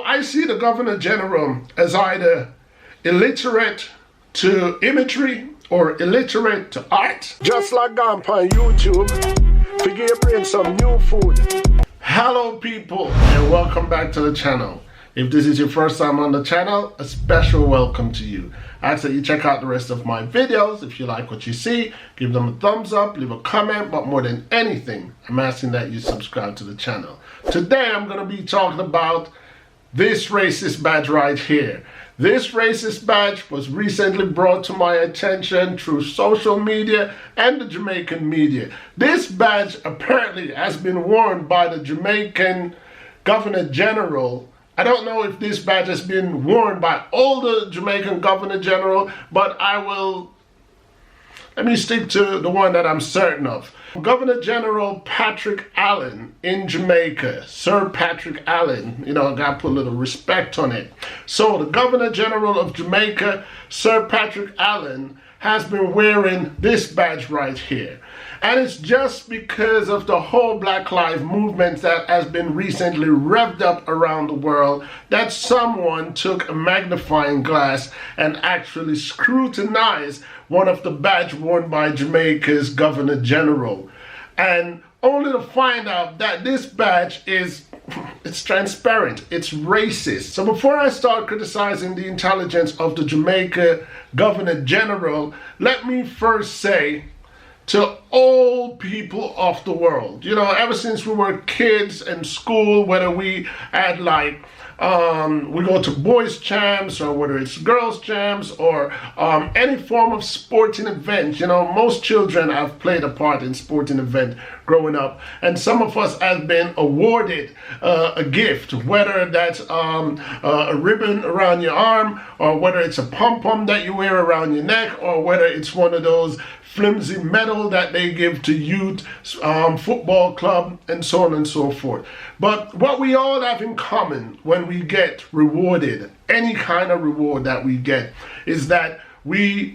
I see the Governor General as either illiterate to imagery or illiterate to art. Just like gone on YouTube, figure your brain some new food. Hello people, and welcome back to the channel. If this is your first time on the channel, a special welcome to you. I ask that you check out the rest of my videos. If you like what you see, give them a thumbs up, leave a comment, but more than anything, I'm asking that you subscribe to the channel. Today I'm going to be talking about this racist badge right here. This racist badge was recently brought to my attention through social media and the Jamaican media. This badge apparently has been worn by the Jamaican Governor General. I don't know if this badge has been worn by all the Jamaican Governor General, but let me stick to the one that I'm certain of. Governor General Patrick Allen in Jamaica, Sir Patrick Allen, I gotta put a little respect on it. So the Governor General of Jamaica, Sir Patrick Allen, has been wearing this badge right here. And it's just because of the whole Black Lives movement that has been recently revved up around the world that someone took a magnifying glass and actually scrutinized one of the badge worn by Jamaica's Governor General. And only to find out that this badge it's transparent, it's racist. So before I start criticizing the intelligence of the Jamaica Governor General, let me first say to all people of the world, ever since we were kids in school, whether we had we go to boys champs or whether it's girls champs or any form of sporting event, most children have played a part in sporting event growing up, and some of us have been awarded a gift, whether that's a ribbon around your arm or whether it's a pom-pom that you wear around your neck or whether it's one of those flimsy medal that they give to youth football club and so on and so forth. But what we all have in common when we get rewarded, any kind of reward that we get, is that we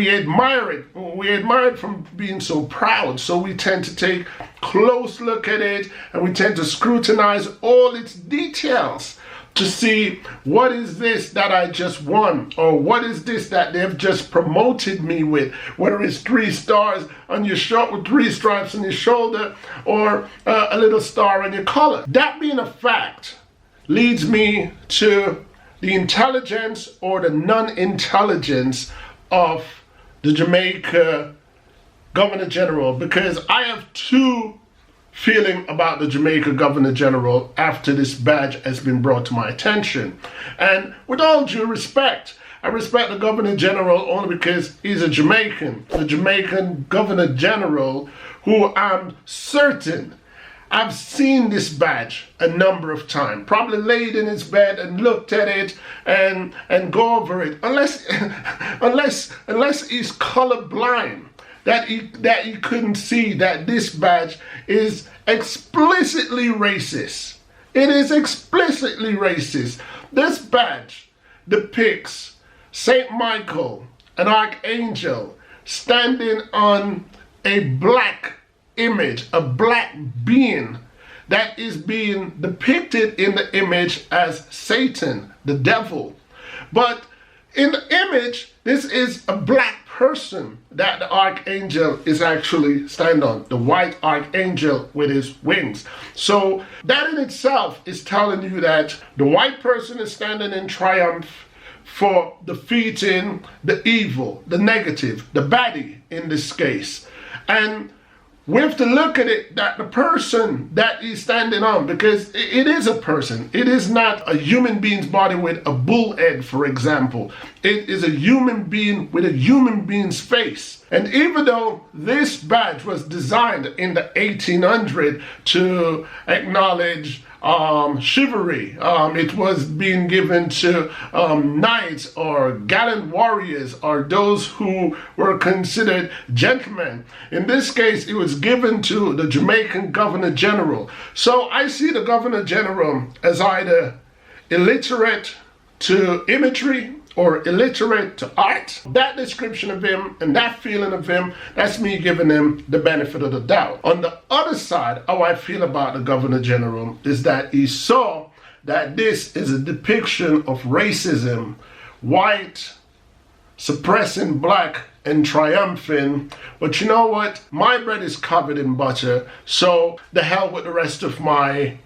admire it. We admire it from being so proud. So we tend to take close look at it and we tend to scrutinize all its details to see what is this that I just won, or what is this that they've just promoted me with, whether it's 3 stars on your shirt with 3 stripes on your shoulder or a little star on your collar. That being a fact leads me to the intelligence or the non-intelligence of the Jamaica Governor General, because I have two feeling about the Jamaica Governor General after this badge has been brought to my attention. And with all due respect, I respect the Governor General only because he's a Jamaican. The Jamaican Governor General, who I'm certain I've seen this badge a number of times, probably laid in his bed and looked at it and go over it, unless he's colorblind. That he couldn't see that this badge is explicitly racist. It is explicitly racist. This badge depicts Saint Michael, an archangel, standing on a black image, a black being that is being depicted in the image as Satan, the devil. But in the image, this is a black person that the archangel is actually standing on, the white archangel with his wings. So that in itself is telling you that the white person is standing in triumph for defeating the evil, the negative, the baddie in this case. And we have to look at it that the person that he's standing on, because it is a person. It is not a human being's body with a bull head, for example. It is a human being with a human being's face. And even though this badge was designed in the 1800s to acknowledge chivalry, it was being given to knights or gallant warriors or those who were considered gentlemen. In this case, it was given to the Jamaican Governor General. So I see the Governor General as either illiterate to imagery or illiterate to art. That description of him and that feeling of him, that's me giving him the benefit of the doubt. On the other side, how I feel about the Governor General is that he saw that this is a depiction of racism, white suppressing black and triumphing. But you know what? My bread is covered in butter, so the hell with the rest of my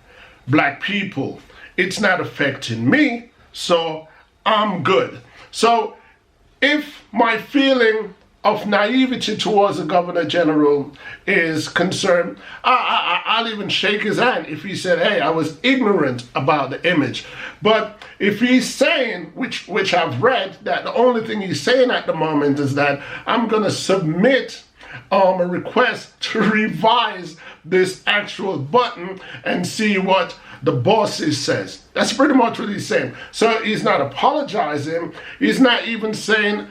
black people. It's not affecting me, so I'm good. So if my feeling of naivety towards the Governor General is concerned, I'll even shake his hand if he said, hey, I was ignorant about the image. But if he's saying, which I've read, that the only thing he's saying at the moment is that I'm going to submit a request to revise this actual button and see what the bosses says. That's pretty much what he's saying. So he's not apologizing. He's not even saying,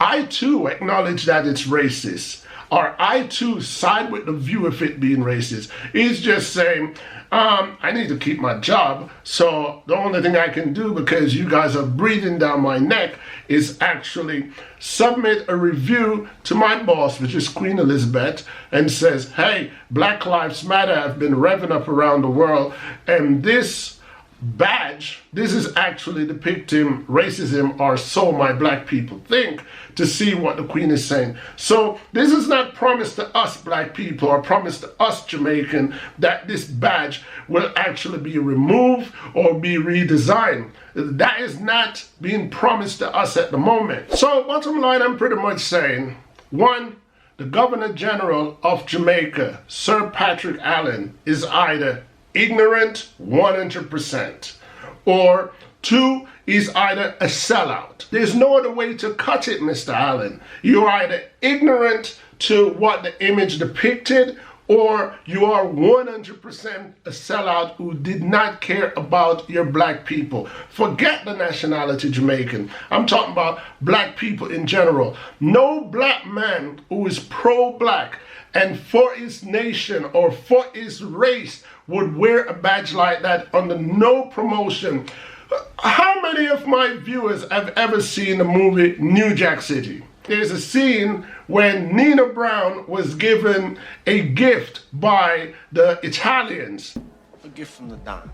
I too acknowledge that it's racist, or I too side with the view of it being racist. He's just saying, I need to keep my job, so the only thing I can do, because you guys are breathing down my neck, is actually submit a review to my boss, which is Queen Elizabeth, and says, hey, Black Lives Matter have been revving up around the world, and this badge, this is actually depicting racism, or so my black people think, to see what the Queen is saying. So this is not promised to us black people, or promised to us Jamaican, that this badge will actually be removed or be redesigned. That is not being promised to us at the moment. So bottom line, I'm pretty much saying, one, the Governor General of Jamaica, Sir Patrick Allen, is either ignorant 100%, or two, is either a sellout. There's no other way to cut it, Mr. Allen. You're either ignorant to what the image depicted, or you are 100% a sellout who did not care about your black people. Forget the nationality Jamaican. I'm talking about black people in general. No black man who is pro-black and for his nation or for his race would wear a badge like that under no promotion. How many of my viewers have ever seen the movie New Jack City? There's a scene when Nina Brown was given a gift by the Italians. A gift from the Don.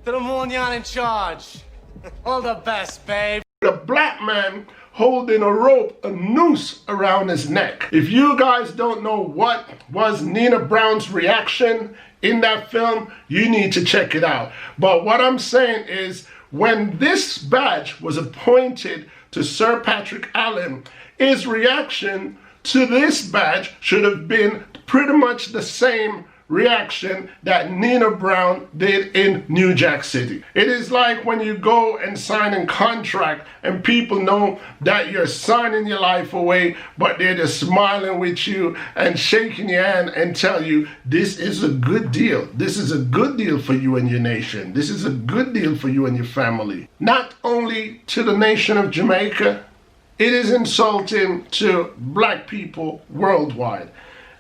To the Mounion in charge. All the best, babe. A black man holding a rope, a noose around his neck. If you guys don't know what was Nina Brown's reaction in that film, you need to check it out. But what I'm saying is, when this badge was appointed to Sir Patrick Allen, his reaction to this badge should have been pretty much the same reaction that Nina Brown did in New Jack City. It is like when you go and sign a contract and people know that you're signing your life away, but they're just smiling with you and shaking your hand and tell you, this is a good deal. This is a good deal for you and your nation. This is a good deal for you and your family. Not only to the nation of Jamaica, it is insulting to black people worldwide.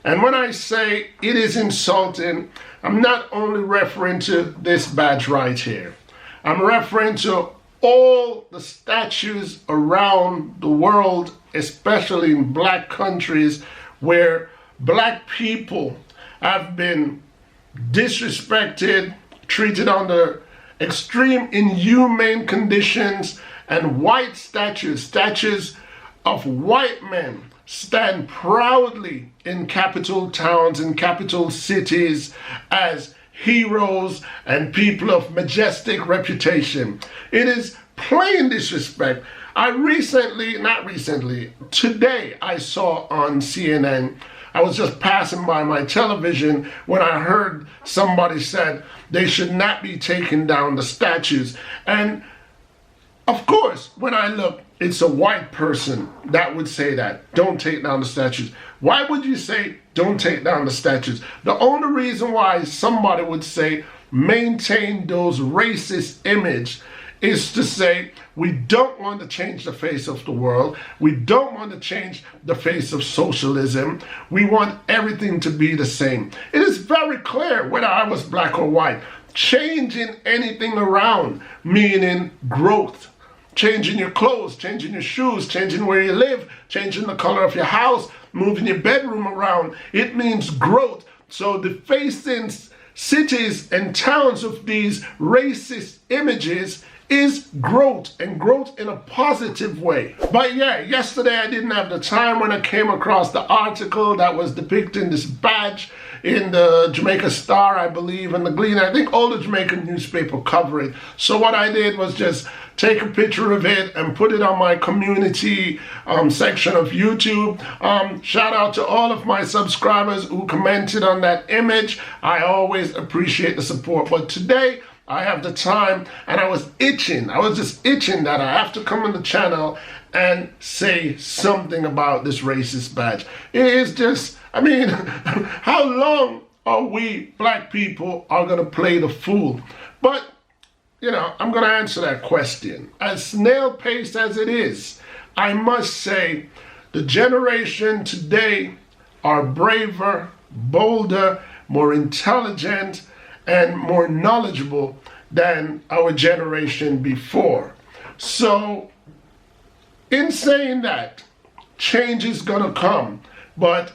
And when I say it is insulting, I'm not only referring to this badge right here. I'm referring to all the statues around the world, especially in black countries, where black people have been disrespected, treated under extreme inhumane conditions, and white statues of white men stand proudly in capital towns and capital cities as heroes and people of majestic reputation. It is plain disrespect. Today I saw on CNN, I was just passing by my television when I heard somebody said they should not be taking down the statues. And of course, when I look, it's a white person that would say that. Don't take down the statues. Why would you say, don't take down the statues? The only reason why somebody would say, maintain those racist image, is to say, we don't want to change the face of the world. We don't want to change the face of socialism. We want everything to be the same. It is very clear whether I was black or white. Changing anything around, meaning growth. Changing your clothes, changing your shoes, changing where you live, changing the color of your house, moving your bedroom around. It means growth. So defacing cities and towns of these racist images is growth, and growth in a positive way. But yeah, yesterday I didn't have the time when I came across the article that was depicting this badge in the Jamaica Star, I believe, and the Glean. I think all the Jamaican newspaper cover it. So what I did was just take a picture of it and put it on my community section of YouTube. Shout out to all of my subscribers who commented on that image. I always appreciate the support. But today, I have the time, and I was itching. I was just itching that I have to come on the channel and say something about this racist badge. It is just, I mean, how long are we black people are gonna play the fool? But, you know, I'm gonna answer that question. As snail-paced as it is, I must say the generation today are braver, bolder, more intelligent, and more knowledgeable than our generation before. So, in saying that, change is gonna come. But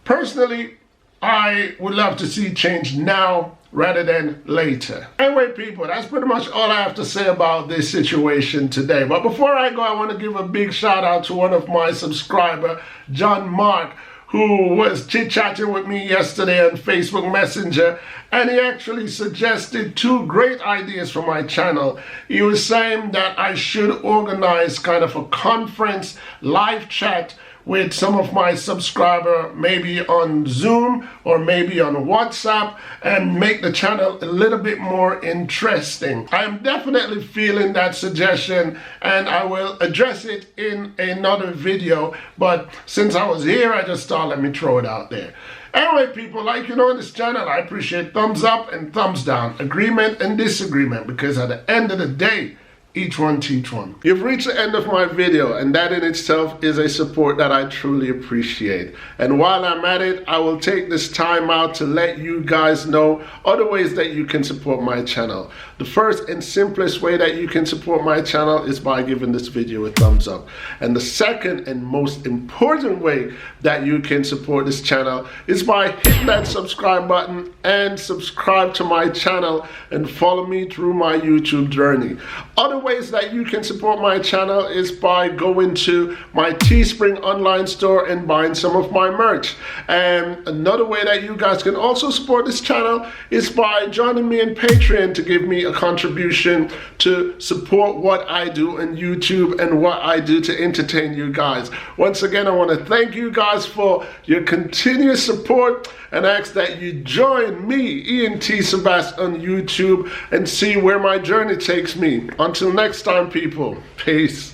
personally, I would love to see change now rather than later. Anyway, people, that's pretty much all I have to say about this situation today. But before I go, I want to give a big shout out to one of my subscribers, John Mark, who was chit-chatting with me yesterday on Facebook Messenger, and he actually suggested 2 great ideas for my channel. He was saying that I should organize kind of a conference live chat with some of my subscribers, maybe on Zoom or maybe on WhatsApp, and make the channel a little bit more interesting. I am definitely feeling that suggestion, and I will address it in another video, but since I was here, I just thought let me throw it out there. Anyway, people, like you know, on this channel, I appreciate thumbs up and thumbs down, agreement and disagreement, because at the end of the day, each one teach one. You've reached the end of my video, and that in itself is a support that I truly appreciate. And while I'm at it, I will take this time out to let you guys know other ways that you can support my channel. The first and simplest way that you can support my channel is by giving this video a thumbs up. And the second and most important way that you can support this channel is by hitting that subscribe button and subscribe to my channel and follow me through my YouTube journey. Other ways that you can support my channel is by going to my Teespring online store and buying some of my merch. And another way that you guys can also support this channel is by joining me in Patreon to give me a contribution to support what I do on YouTube and what I do to entertain you guys. Once again, I want to thank you guys for your continuous support and ask that you join me, ENT Sebast, on YouTube and see where my journey takes me. Until next time, people, peace.